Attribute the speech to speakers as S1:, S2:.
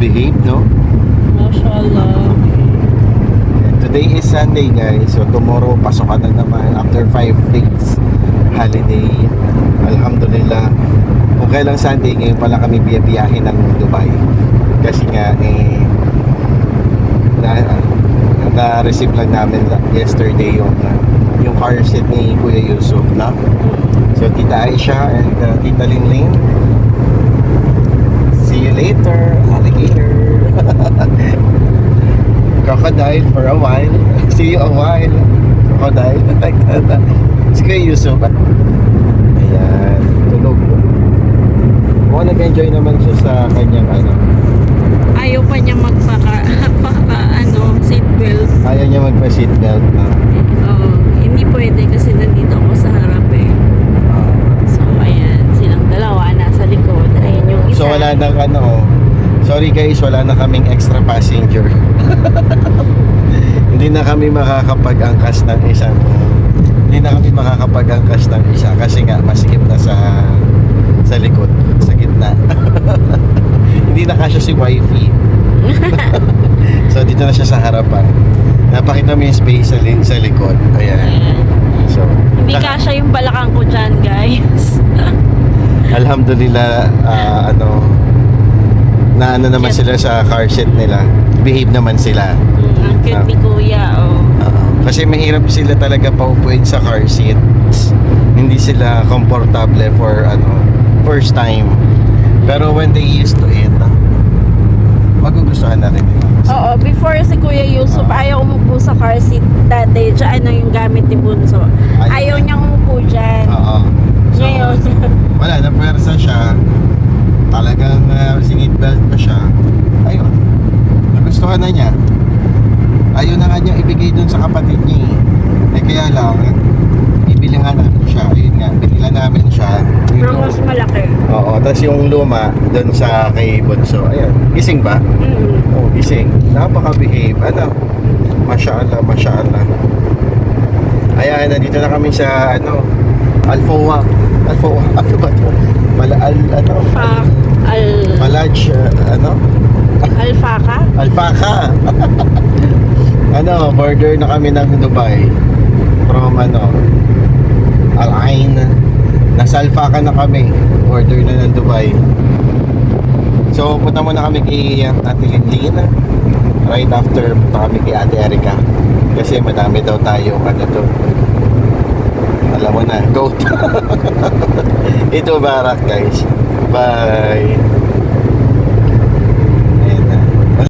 S1: behave, no?
S2: Mashallah.
S1: Today is Sunday, guys. So tomorrow pasok na naman after 5 days holiday. Alhamdulillah. Kung kailang Sunday, ngayon pala kami biyabiyahin ng Dubai. Kasi nga na-receive lang namin yesterday yung car seat ni Kuya Yusuf, no? So Tita Aisha and Tita Linling, see you later, alligator. Crocodile for a while. See you a while. Crocodile. Like that. Si Kuya Yusuf. Ayan. Tulog. Mukhang nag-enjoy naman siya sa kanyang
S2: Ayaw pa niya seatbelt.
S1: ayaw niya magpa-seatbelt na.
S2: Hindi pwede kasi nandito ako sa harap eh. So ayan, silang dalawa nasa likod. Ayan yung isa.
S1: So wala nang sorry guys, wala na kaming extra passenger. Hindi na kami makakapag-angkas ng isa kasi nga masikip na sa likod, sa gitna. Hindi na kasya si wifey. So dito na siya sa harapan. Napakita mo yung space sa likod. Ayan. So
S2: hindi kasya yung balakang ko dyan, guys.
S1: Alhamdulillah, naman sila sa car seat nila. Behave naman sila.
S2: Ang cute ni Kuya,
S1: Kasi mahirap sila talaga paupuin sa car seats. Hindi sila komportable for first time. Pero when they used to it, magugustuhan na rin nila.
S2: Oo, before si Kuya Yusuf, ayaw umupo sa car seat dati. Diyan yung gamit ni Bunso. Ayaw niyang umupo dyan.
S1: Oo. So,
S2: Ngayon.
S1: wala, napuwersa siya. Talagang sinit belt pa siya. Ayun. Nagustuhan na niya. Ayaw na nga niya ibigay dun sa kapatid niya. Kaya lang, ibili nga namin siya. Ayun nga, binila namin siya.
S2: Pero mas malaki.
S1: Oo, tapos yung luma dun sa kay Bunso. Ayan, gising ba? Oo, gising. Napaka-behave. Mashallah, mashallah. Ayan, nandito na kami sa Alfowa. Ano ba ito? Malaj,
S2: Alfaka?
S1: Alfaka. Border na kami ng Dubai. From Al Ain. Nasa Alfaka na kami. Border na ng Dubai. So, punta muna kami kay Ate Linlin. Right after, punta kami kay Ate Erica. Kasi madami daw tayo alam mo na, goat. Ito barak guys. Bye.